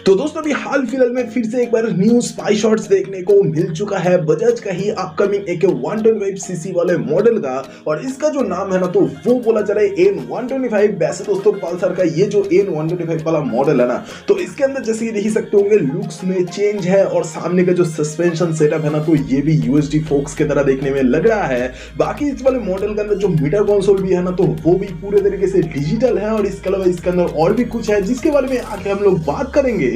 तो दोस्तों अभी हाल फिलहाल में फिर से एक बार न्यू स्पाई शॉट्स देखने को मिल चुका है बजाज का ही अपकमिंग एक 125 सीसी वाले मॉडल का। और इसका जो नाम है ना तो वो बोला जा रहा है N125। वैसे दोस्तों पल्सर का ये जो N125 वाला मॉडल है ना तो इसके अंदर जैसे कि देख सकते होंगे लुक्स में चेंज है और सामने का जो सस्पेंशन सेटअप है ना तो ये भी यूएसडी फोक्स की तरह देखने में लग रहा है। बाकी इस वाले मॉडल के अंदर जो मीटर कंसोल भी है ना तो वो भी पूरे तरीके से डिजिटल है और इसके अलावा इसके अंदर और भी कुछ है जिसके बारे में आगे हम लोग बात करेंगे।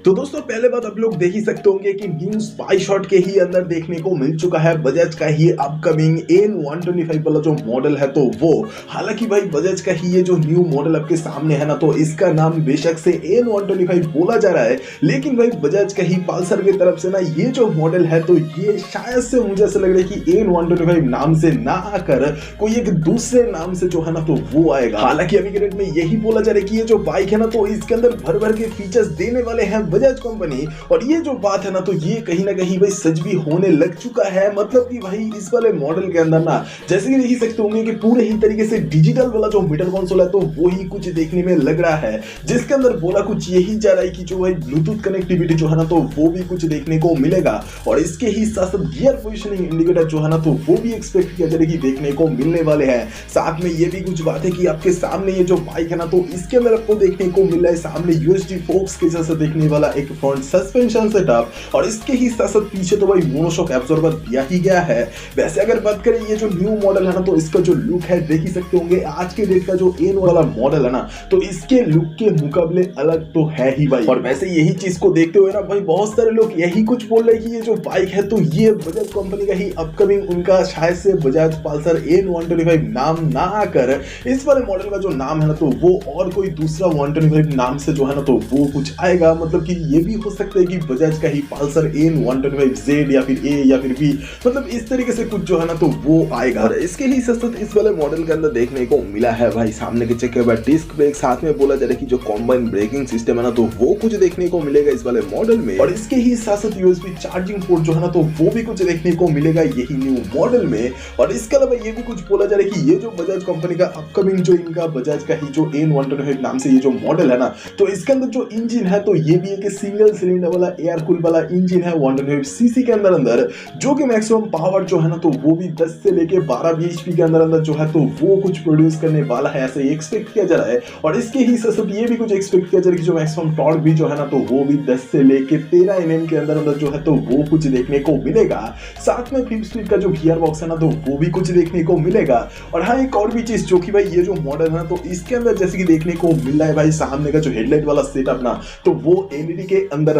तो दोस्तों पहले बात आप लोग देख ही सकते होंगे कि न्यू स्पाई शॉट के ही अंदर देखने को मिल चुका है बजाज का ही अपकमिंग N125 वाला जो मॉडल है तो वो। हालांकि भाई बजाज का ही ये जो न्यू मॉडल आपके सामने है ना तो इसका नाम बेशक से N125 बोला जा रहा है, लेकिन भाई बजाज का ही पल्सर की तरफ से ना ये जो मॉडल है तो ये शायद से मुझे ऐसा लग रहा है कि N125 नाम से ना आकर कोई एक दूसरे नाम से जो है ना तो वो आएगा। हालांकि अभी के डेट में यही बोला जा रहा है कि ये जो बाइक है ना तो इसके अंदर भर भर के फीचर्स देने वाले हैं बजाज कंपनी। और ये जो बात है ना तो ये कहीं ना कहीं भाई सच भी होने लग चुका है। मतलब कि भाई इस वाले मॉडल के अंदर ना जैसे कि देख सकते होंगे कि पूरे ही तरीके से डिजिटल वाला जो मीटर कंसोल है तो वो ही कुछ देखने में लग रहा है, जिसके अंदर बोला कुछ यही जा रहा है कि जो भाई ब्लूटूथ कनेक्टिविटी जो है ना तो वो भी कुछ देखने को मिलेगा। और इसके ही साथ साथ गियर पोजिशनिंग इंडिकेटर जो है ना तो वो भी एक्सपेक्ट किया जा रहा है कि देखने को मिलने वाले हैं। साथ में ये भी कुछ बात है कि आपके सामने ये जो बाइक है ना तो इसके अंदर आपको देखने को मिल रहा है सामने यूएसडी फोक्स के जैसा देखने वाला एक फ्रंट सस्पेंशन सेटअप और इसके ही साथ साथ पीछे तो भाई मोनोशॉक एब्जॉर्बर दिया ही गया है। वैसे अगर बात करें ये जो न्यू मॉडल है ना तो इसका जो लुक है देख ही सकते होंगे आज के डेट का जो N वाला मॉडल है ना तो इसके लुक के मुकाबले अलग तो है ही भाई। और वैसे यही चीज को देखते हुए ना भाई बहुत सारे लोग यही कुछ बोल रहे हैं कि ये जो बाइक है तो ये बजाज कंपनी का ही अपकमिंग उनका शायद से बजाज पल्सर N125 नाम ना आकर इस वाले मॉडल का जो नाम है ना तो वो और कोई दूसरा 125 नाम से जो है ना तो वो कुछ आएगा। मतलब कि ये भी हो सकता है कि बजाज का ही पल्सर N125Z या फिर A या फिर B, मतलब इस तरीके से कुछ जो है ना तो वो आएगा। और इसके ही साथ साथ इस वाले मॉडल के अंदर देखने को मिला है भाई सामने के चक्के पर डिस्क ब्रेक, साथ में बोला जा रहा है कि जो कॉम्बाइन ब्रेकिंग सिस्टम है ना तो वो कुछ देखने को मिलेगा इस वाले मॉडल में। और इसके ही साथ साथ यूएसबी चार्जिंग पोर्ट जो है ना तो वो भी कुछ देखने को मिलेगा यही न्यू मॉडल में। और इसके अलावा ये भी कुछ बोला जा रहा है कि ये जो बजाज कंपनी का अपकमिंग जो इनका बजाज का ही जो N125 नाम से ये जो मॉडल है ना तो इसके अंदर जो इंजन है तो ये भी एक सिंगल सिलेंडर वाला एयर कूल वाला इंजन है 125 सीसी के अंदर जो कि मैक्सिमम पावर जो है ना तो वो भी 10 से लेके 12 bhp के अंदर जो है तो वो कुछ प्रोड्यूस करने वाला है, ऐसे एक्सपेक्ट किया जा रहा है। और इसके ही साथ साथ ये भी कुछ एक्सपेक्ट किया जा रहा है कि जो मैक्सिमम टॉर्क भी जो है ना तो वो भी 10 से लेके 13 Nm के अंदर जो है तो वो कुछ देखने को मिलेगा। साथ में 5 स्पीड का जो गियर बॉक्स है ना तो वो भी कुछ देखने को मिलेगा। और हाँ एक और भी चीज जो कि भाई ये जो मॉडल है ना तो इसके अंदर जैसे कि देखने को मिल रहा है भाई सामने का जो हेडलाइट वाला सेटअप ना तो वो LED के अंदर।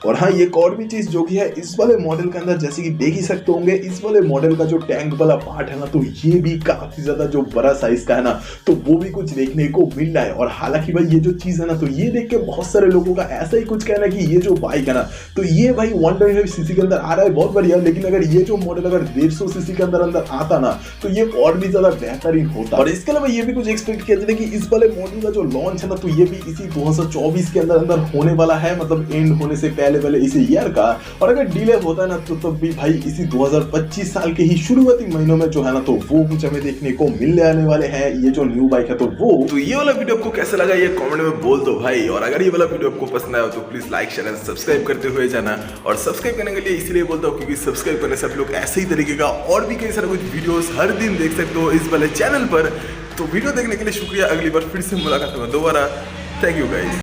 और हाँ एक और भी चीज जो कि है इस वाले मॉडल के अंदर जैसे कि देख ही सकते होंगे इस वाले मॉडल का जो टैंक वाला पार्ट है ना तो ये भी काफी ज्यादा जो बड़ा साइज का है ना तो वो भी कुछ देखने को मिल रहा है। और हालांकि भाई ये जो चीज है ना तो ये देख के बहुत सारे लोगों का ऐसा ही कुछ कहना है कि ये जो बाइक है ना तो ये भाई 125 सीसी के अंदर आ रहा है बहुत बढ़िया, लेकिन अगर ये जो मॉडल अगर 150 सीसी के अंदर आता ना तो ये और भी ज्यादा बेहतरीन होता। और इसके अलावा ये भी कुछ एक्सपेक्ट किया जाए कि इस वाले मॉडल का जो लॉन्च है ना तो ये भी इसी 2024 के अंदर होने वाला है, मतलब एंड होने से पहले इसी ईयर का। और अगर डिले होता है ना तो तब भी भाई इसी 2025 साल के ही शुरुआती महीनों में जो है ना तो वो कुछ हमें देखने को मिलने आने वाले हैं ये जो न्यू बाइक है तो वो। तो ये वाला वीडियो आपको कैसा लगा ये कमेंट में बोल दो भाई। और अगर ये वाला वीडियो आपको पसंद आया तो please like share and subscribe करते हुए जाना। और सब्सक्राइब करने के लिए इसलिए बोलता हूँ क्योंकि सब्सक्राइब करने से आप लोग ऐसे ही तरीके का और भी कई सारे कुछ वीडियोस हर दिन देख सकते हो इस वाले चैनल पर। तो वीडियो देखने के लिए शुक्रिया, अगली बार फिर से मुलाकात होगा दोबारा। Thank you guys.